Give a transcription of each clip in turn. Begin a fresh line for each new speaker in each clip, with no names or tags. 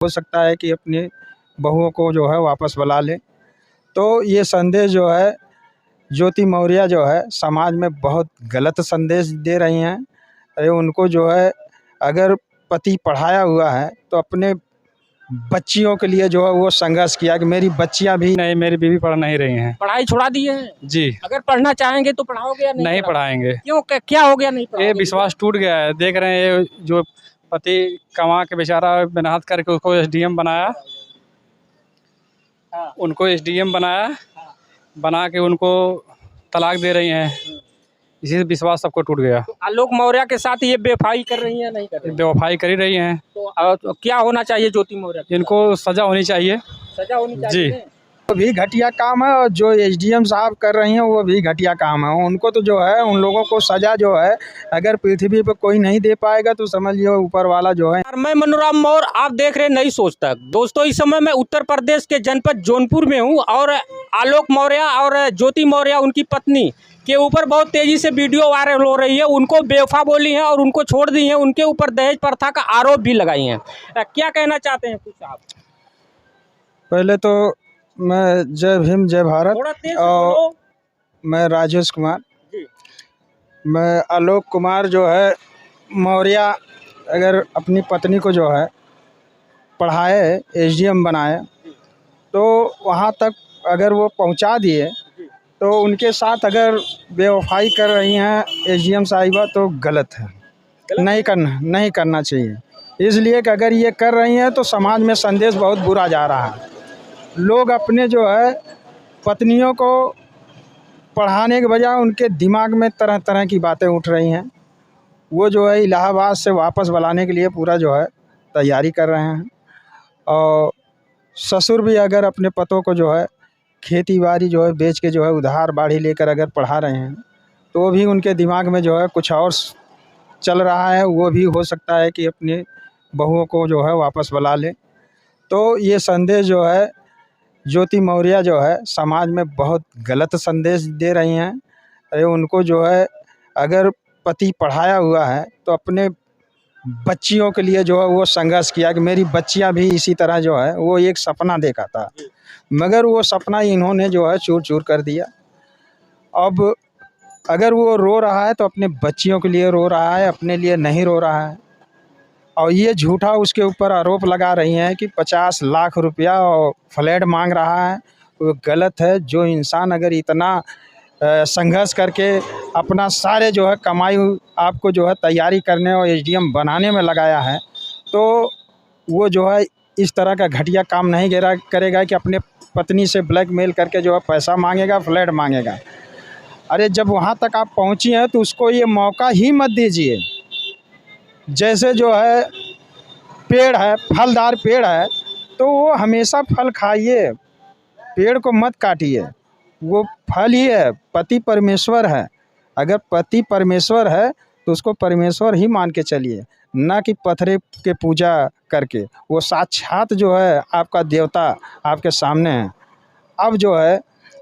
हो सकता है कि अपनी बहुओं को जो है वापस बुला ले। तो ये संदेश जो है ज्योति मौर्य जो है समाज में बहुत गलत संदेश दे रही हैं। उनको जो है अगर पति पढ़ाया हुआ है तो अपने बच्चियों के लिए जो है वो संघर्ष किया कि मेरी बच्चियां भी
नहीं, मेरी बीवी पढ़ नहीं रही हैं।
पढ़ाई छुड़ा दी है
जी
अगर पढ़ना चाहेंगे तो पढ़ाओगे या
नहीं पढ़ाएंगे।
क्यों क्या हो गया नहीं
ये
पढ़ाओगे?
विश्वास टूट गया है। देख रहे हैं ये जो पति कमा के बेचारा मेहनत करके उसको एसडीएम बनाया, उनको एसडीएम बनाया, बना के उनको तलाक दे रही हैं। इसी से विश्वास सबको टूट गया।
तो आलोक मौर्य के साथ ये बेवफाई कर रही है नहीं कर रही?
बेवफाई कर ही रही हैं।
तो क्या होना चाहिए ज्योति मौर्य को?
इनको सजा होनी चाहिए।
सजा होनी चाहिए।
जी।
वो भी घटिया काम है और जो एसडीएम साहब कर रही हैं वो भी घटिया काम है। उनको तो जो है उन लोगों को सजा जो है अगर पृथ्वी पर कोई नहीं दे पाएगा तो समझिए ऊपर वाला जो है।
मैं मनोराम मौर्य, आप देख रहे नई सोच तक। दोस्तों इस समय मैं उत्तर प्रदेश के जनपद जौनपुर में हूँ और आलोक मौर्य और ज्योति मौर्य उनकी पत्नी के ऊपर बहुत तेजी से वीडियो वायरल हो रही है। उनको बेवफा बोली है और उनको छोड़ दी है। उनके ऊपर दहेज प्रथा का आरोप भी लगाई हैं। क्या कहना चाहते हैं कुछ आप?
पहले तो मैं जय भीम जय भारत।
थोड़ा तेज
और
बोलो।
मैं राजेश कुमार
जी।
मैं आलोक कुमार जो है मौर्य अगर अपनी पत्नी को जो है पढ़ाए एसडीएम बनाए तो वहाँ तक अगर वो पहुँचा दिए तो उनके साथ अगर बेवफाई कर रही हैं एसडीएम साहिबा तो गलत है। नहीं करना चाहिए। इसलिए कि अगर ये कर रही हैं तो समाज में संदेश बहुत बुरा जा रहा है। लोग अपने जो है पत्नियों को पढ़ाने के बजाय उनके दिमाग में तरह तरह की बातें उठ रही हैं। वो जो है इलाहाबाद से वापस बुलाने के लिए पूरा जो है तैयारी कर रहे हैं। और ससुर भी अगर अपने पतों को जो है खेती बाड़ी जो है बेच के जो है उधार बाड़ी लेकर अगर पढ़ा रहे हैं तो वो भी उनके दिमाग में जो है कुछ और चल रहा है। वो भी हो सकता है कि अपनी बहुओं को जो है वापस बुला ले। तो ये संदेश जो है ज्योति मौर्य जो है समाज में बहुत गलत संदेश दे रही हैं। उनको जो है अगर पति पढ़ाया हुआ है तो अपने बच्चियों के लिए जो है वो संघर्ष किया कि मेरी बच्चियां भी इसी तरह जो है वो एक सपना देखा था, मगर वो सपना इन्होंने जो है चूर चूर कर दिया। अब अगर वो रो रहा है तो अपने बच्चियों के लिए रो रहा है, अपने लिए नहीं रो रहा है। और ये झूठा उसके ऊपर आरोप लगा रही हैं कि 50 लाख रुपया और फ्लैट मांग रहा है। वो गलत है। जो इंसान अगर इतना संघर्ष करके अपना सारे जो है कमाई आपको जो है तैयारी करने और एसडीएम बनाने में लगाया है तो वो जो है इस तरह का घटिया काम नहीं करेगा कि अपने पत्नी से ब्लैकमेल करके जो है पैसा मांगेगा, फ्लैट मांगेगा। अरे जब वहाँ तक आप पहुँची हैं तो उसको ये मौका ही मत दीजिए। जैसे जो है पेड़ है, फलदार पेड़ है तो वो हमेशा फल खाइए, पेड़ को मत काटिए। वो फल ही है। पति परमेश्वर है। अगर पति परमेश्वर है तो उसको परमेश्वर ही मान के चलिए, ना कि पत्थरे के पूजा करके। वो साक्षात जो है आपका देवता आपके सामने है। अब जो है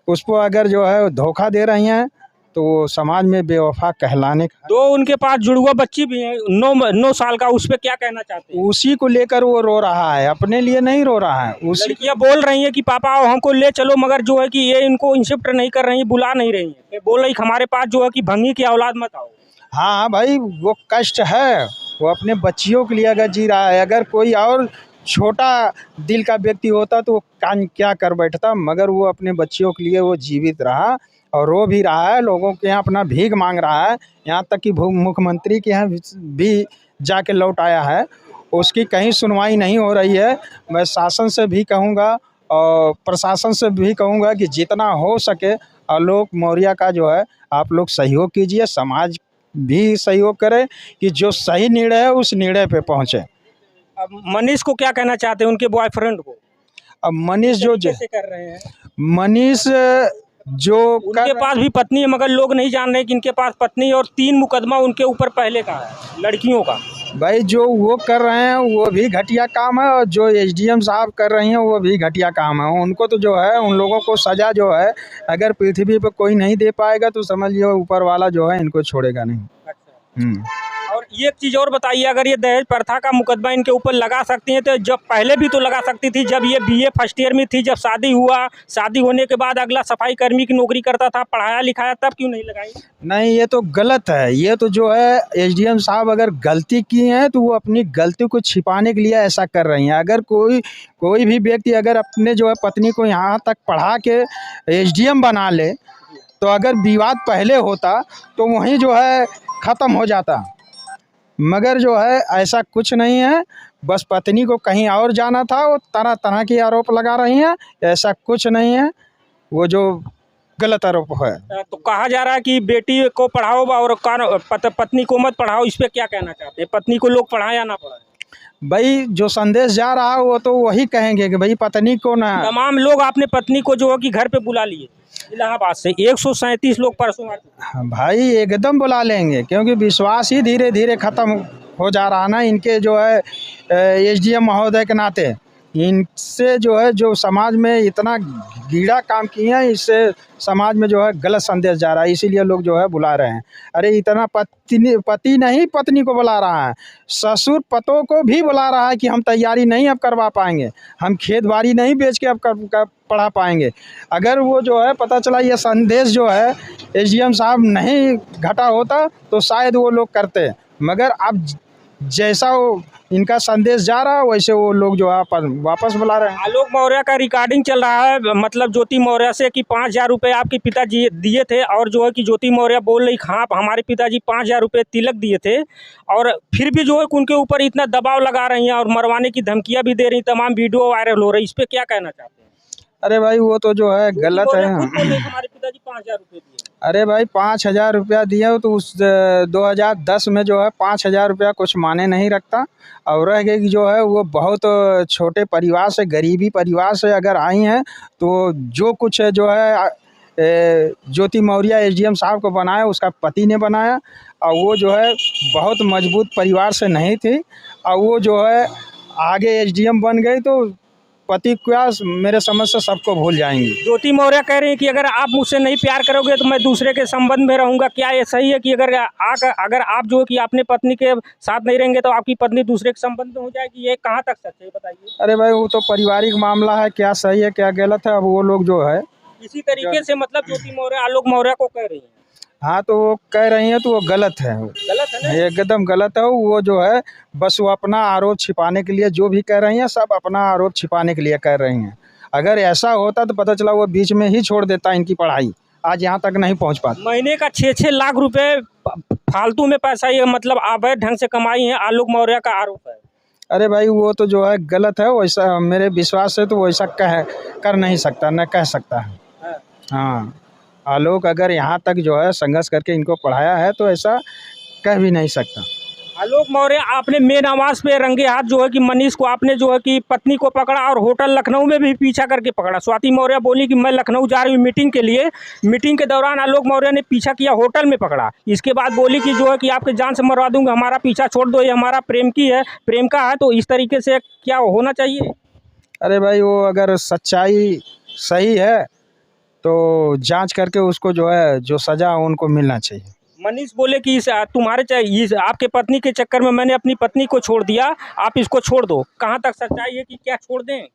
उसको अगर जो है धोखा दे रही हैं तो वो समाज में बेवफा कहलाने का।
दो उनके पास जुड़वा बच्ची भी है 9 साल का। उस पे क्या कहना चाहते हैं?
उसी को लेकर वो रो रहा है, अपने लिए नहीं रो रहा है। उसी
लड़कियां बोल रही हैं कि पापा आओ हमको ले चलो, मगर जो है कि ये इनको इंसिप्ट नहीं कर रही, बुला नहीं रही है। ये बोल रही हमारे पास जो है कि भंगी की औलाद मत आओ।
हाँ भाई, वो कष्ट है। वो अपने बच्चियों के लिए अगर जी रहा है। अगर कोई और छोटा दिल का व्यक्ति होता तो वो क्या कर बैठता, मगर वो अपने बच्चियों के लिए वो जीवित रहा और रो भी रहा है। लोगों के यहाँ अपना भीख मांग रहा है। यहाँ तक कि मुख्यमंत्री के यहाँ भी जाके लौट आया है। उसकी कहीं सुनवाई नहीं हो रही है। मैं शासन से भी कहूँगा और प्रशासन से भी कहूँगा कि जितना हो सके आलोक मौर्य का जो है आप लोग सहयोग कीजिए। समाज भी सहयोग करे कि जो सही निर्णय है उस निर्णय पे पहुँचे।
अब मनीष को क्या कहना चाहते हैं, उनके बॉयफ्रेंड को?
अब मनीष जो
कैसे कर रहे हैं?
मनीष जो
उनके पास भी पत्नी है, मगर लोग नहीं जान रहे कि इनके पास पत्नी और 3 मुकदमा उनके ऊपर पहले का है लड़कियों का।
भाई जो वो कर रहे हैं वो भी घटिया काम है और जो एसडीएम साहब कर रही हैं वो भी घटिया काम है। उनको तो जो है उन लोगों को सजा जो है अगर पृथ्वी पर कोई नहीं दे पाएगा तो समझिए ऊपर वाला जो है इनको छोड़ेगा नहीं।
अच्छा। और ये एक चीज़ और बताइए, अगर ये दहेज प्रथा का मुकदमा इनके ऊपर लगा सकती हैं तो जब पहले भी तो लगा सकती थी, जब ये बीए फर्स्ट ईयर में थी, जब शादी हुआ, शादी होने के बाद अगला सफाई कर्मी की नौकरी करता था, पढ़ाया लिखाया, तब क्यों नहीं लगाई?
नहीं, ये तो गलत है। ये तो जो है एसडीएम साहब अगर गलती की है तो वो अपनी गलती को छिपाने के लिए ऐसा कर रही हैं। अगर कोई भी व्यक्ति अगर अपने जो है पत्नी को यहाँ तक पढ़ा के एसडीएम बना ले, तो अगर विवाद पहले होता तो वहीं जो है ख़त्म हो जाता, मगर जो है ऐसा कुछ नहीं है। बस पत्नी को कहीं और जाना था, वो तरह तरह के आरोप लगा रही हैं। ऐसा कुछ नहीं है, वो जो गलत आरोप है।
तो कहा जा रहा है कि बेटी को पढ़ाओ और पत्नी को मत पढ़ाओ, इस पे क्या कहना चाहते हैं? पत्नी को लोग पढ़ाएं या ना पढ़ाएं?
भाई जो संदेश जा रहा है वो तो वही कहेंगे कि भाई पत्नी को ना।
तमाम लोग आपने पत्नी को जो है कि घर पे बुला लिए इलाहाबाद से, 137 लोग परसों आ चुके।
हाँ भाई, एकदम बुला लेंगे, क्योंकि विश्वास ही धीरे धीरे ख़त्म हो जा रहा है ना इनके जो है एसडीएम महोदय के नाते। इनसे जो है जो समाज में इतना गीड़ा काम किए हैं, इससे समाज में जो है गलत संदेश जा रहा है, इसीलिए लोग जो है बुला रहे हैं। अरे इतना पति नहीं पत्नी को बुला रहा है, ससुर पतों को भी बुला रहा है कि हम तैयारी नहीं अब करवा पाएंगे, हम खेत बाड़ी नहीं बेच के अब पढ़ा पाएंगे। अगर वो जो है पता चला ये संदेश जो है एसडीएम साहब नहीं घटा होता तो शायद वो लोग करते, मगर अब जैसा वो इनका संदेश जा रहा है वैसे वो लोग जो है वापस बुला रहे हैं।
आलोक मौर्य का रिकॉर्डिंग चल रहा है, मतलब ज्योति मौर्य से, कि 5,000 रुपये आपके पिताजी दिए थे, और जो है कि ज्योति मौर्य बोल रही हाँ हमारे पिताजी 5,000 रुपये तिलक दिए थे, और फिर भी जो है उनके ऊपर इतना दबाव लगा रही हैं और मरवाने की धमकियाँ भी दे रही, तमाम वीडियो वायरल हो रही, इस पर क्या कहना चाहते हैं?
अरे भाई वो तो जो है गलत है।
हमारे पिताजी 5,000 रुपये दिए।
अरे भाई 5,000 रुपया दिया तो उस 2010 में जो है 5,000 रुपया कुछ माने नहीं रखता। और रह गई जो है वो बहुत छोटे परिवार से, गरीबी परिवार से अगर आई हैं तो जो कुछ है जो है ज्योति मौर्य एसडीएम साहब को बनाया उसका पति ने बनाया, और वो जो है बहुत मजबूत परिवार से नहीं थी, और वो जो है आगे एसडीएम बन गई तो पति क्या मेरे समझ से सबको भूल जाएंगी।
ज्योति मौर्य कह रही है कि अगर आप मुझसे नहीं प्यार करोगे तो मैं दूसरे के संबंध में रहूंगा। क्या ये सही है कि अगर आप जो है कि अपने पत्नी के साथ नहीं रहेंगे तो आपकी पत्नी दूसरे के संबंध में हो जाएगी? ये कहाँ तक सच है बताइए?
अरे भाई वो तो पारिवारिक मामला है, क्या सही है क्या गलत है, अब वो लोग जो है
इसी तरीके से मतलब ज्योति मौर्य आलोक मौर्य को कह रही है।
हाँ तो वो कह रही हैं तो वो गलत है,
गलत है ना?
एकदम गलत है। वो जो है बस वो अपना आरोप छिपाने के लिए जो भी कह रही हैं, सब अपना आरोप छिपाने के लिए कह रही हैं। अगर ऐसा होता तो पता चला वो बीच में ही छोड़ देता इनकी पढ़ाई, आज यहाँ तक नहीं पहुँच पाती।
महीने का 6-6 लाख रुपए फालतू में पैसा ये मतलब अवैध ढंग से कमाई है, आलोक मौर्य का आरोप है।
अरे भाई वो तो जो है गलत है, वैसा मेरे विश्वास से तो वैसा कर नहीं सकता, न कह सकता है। हाँ, आलोक अगर यहाँ तक जो है संघर्ष करके इनको पढ़ाया है तो ऐसा कह भी नहीं सकता।
आलोक मौर्य, आपने मेन आवास पे रंगे हाथ जो है कि मनीष को आपने जो है कि पत्नी को पकड़ा और होटल लखनऊ में भी पीछा करके पकड़ा। स्वाति मौर्य बोली कि मैं लखनऊ जा रही हूँ मीटिंग के लिए, मीटिंग के दौरान आलोक मौर्य ने पीछा किया, होटल में पकड़ा। इसके बाद बोली कि जो है कि आपके जान से मरवा दूंगा, हमारा पीछा छोड़ दो, ये हमारा प्रेम का है। तो इस तरीके से क्या होना चाहिए?
अरे भाई वो अगर सच्चाई सही है तो जांच करके उसको जो है जो सजा उनको मिलना चाहिए।
मनीष बोले कि आपके पत्नी के चक्कर में मैंने अपनी पत्नी को छोड़ दिया, आप इसको छोड़ दो। कहाँ तक सच्चाई है कि क्या छोड़ दें?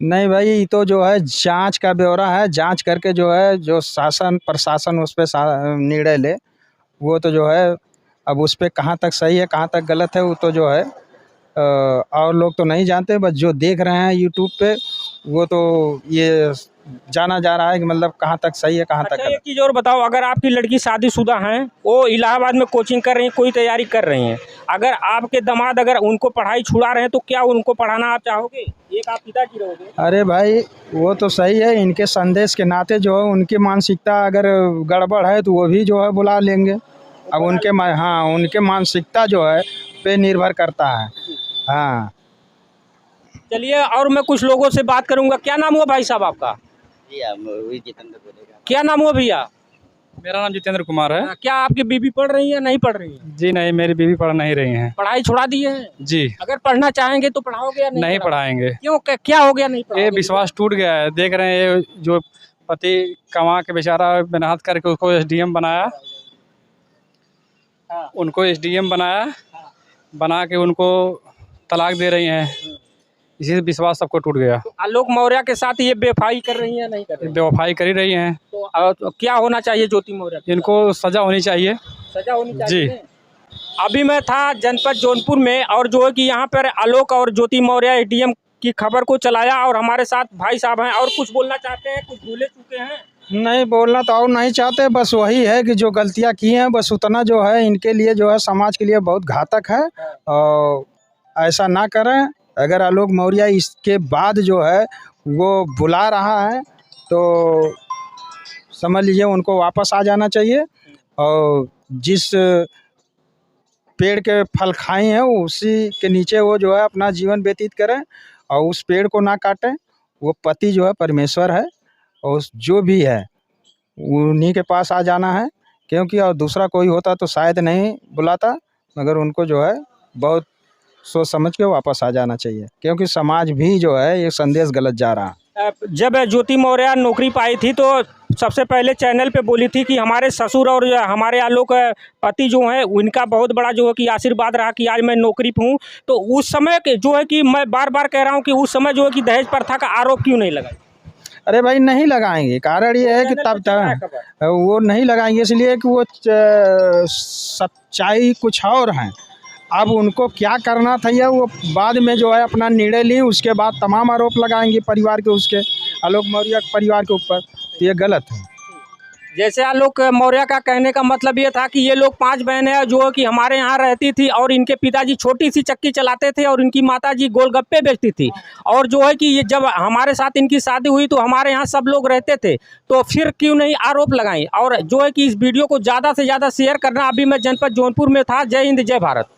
नहीं भाई, ये तो जो है जांच का ब्यौरा है, जांच करके जो है जो शासन प्रशासन उस पर निर्णय ले, वो तो जो है अब उस पर कहाँ तक सही है कहाँ तक गलत है वो तो जो है और लोग तो नहीं जानते, बस जो देख रहे हैं यूट्यूब पे वो तो ये जाना जा रहा है कि मतलब कहाँ तक सही है कहाँ तक गलत।
एक चीज़ और बताओ, अगर आपकी लड़की शादीशुदा हैं, वो इलाहाबाद में कोचिंग कर रही हैं, कोई तैयारी कर रही हैं, अगर आपके दामाद अगर उनको पढ़ाई छुड़ा रहे हैं तो क्या उनको पढ़ाना आप चाहोगे? एक आप पिताजी रहोगे।
अरे भाई वो तो सही है, इनके संदेश के नाते जो है उनकी मानसिकता अगर गड़बड़ है तो वो भी जो है बुला लेंगे। अब उनके मानसिकता जो है पे निर्भर करता है। हाँ
चलिए, और मैं कुछ लोगों से बात करूंगा। क्या नाम हुआ भाई साहब आपका? क्या नाम हुआ भैया?
मेरा नाम जितेंद्र कुमार है।
क्या आपकी बीवी पढ़ रही है नहीं पढ़ रही है?
जी नहीं, मेरी बीवी पढ़ नहीं रही हैं।
पढ़ाई छुड़ा दी है?
जी।
अगर पढ़ना चाहेंगे तो पढ़ाओगे या
नहीं पढ़ाएंगे।
क्यों, क्या हो गया नहीं पढ़ाओगे?
ये विश्वास टूट गया है। देख रहे हैं ये जो पति कमा के बेचारा मेहनत करके उसको एसडीएम बनाया, उनको एसडीएम बनाया, बना के उनको तलाक दे रही हैं, इसी से विश्वास सबको टूट गया।
तो आलोक मौर्य के साथ ये बेवफाई कर रही हैं नहीं कर रही हैं?
बेवफाई कर ही रही हैं।
तो क्या होना चाहिए ज्योति मौर्य को?
इनको सजा होनी चाहिए।
सजा होनी चाहिए
जी।
अभी मैं था जनपद जौनपुर में और जो है कि यहाँ पर आलोक और ज्योति मौर्य एसडीएम की खबर को चलाया और हमारे साथ भाई साहब हैं। और कुछ बोलना चाहते हैं? कुछ भूले चुके हैं?
नहीं बोलना तो और नहीं चाहते, बस वही है कि जो गलतियां की हैं बस उतना जो है इनके लिए जो है समाज के लिए बहुत घातक है और ऐसा ना करें। अगर आलोक मौर्य इसके बाद जो है वो बुला रहा है तो समझ लीजिए उनको वापस आ जाना चाहिए और जिस पेड़ के फल खाए हैं उसी के नीचे वो जो है अपना जीवन व्यतीत करें और उस पेड़ को ना काटें। वो पति जो है परमेश्वर है और जो भी है उन्हीं के पास आ जाना है, क्योंकि और दूसरा कोई होता तो शायद नहीं बुलाता, मगर उनको जो है बहुत सोच समझ के वापस आ जाना चाहिए, क्योंकि समाज भी जो है ये संदेश गलत जा रहा है।
जब ज्योति मौर्य नौकरी पाई थी तो सबसे पहले चैनल पे बोली थी कि हमारे ससुर और हमारे आलोक पति जो हैं उनका बहुत बड़ा जो है कि आशीर्वाद रहा कि आज मैं नौकरी पे हूँ। तो उस समय जो है कि मैं बार बार कह रहा हूँ कि उस समय जो है कि दहेज प्रथा का आरोप क्यों नहीं लगा?
अरे भाई नहीं लगाएंगे, कारण ये है कि तब तक वो नहीं लगाएंगे इसलिए कि वो सच्चाई कुछ और है। अब उनको क्या करना था या वो बाद में जो है अपना निर्णय ली, उसके बाद तमाम आरोप लगाएंगे परिवार के उसके आलोक मौर्य परिवार के ऊपर, तो ये गलत है।
जैसे आलोक मौर्य का कहने का मतलब ये था कि ये लोग 5 बहनें जो है कि हमारे यहाँ रहती थी और इनके पिताजी छोटी सी चक्की चलाते थे और इनकी माताजी गोलगप्पे बेचती थी और जो है कि ये जब हमारे साथ इनकी शादी हुई तो हमारे यहाँ सब लोग रहते थे, तो फिर क्यों नहीं आरोप लगाएं? और जो है कि इस वीडियो को ज़्यादा से ज़्यादा शेयर करना। अभी मैं जनपद जौनपुर में था। जय हिंद, जय भारत।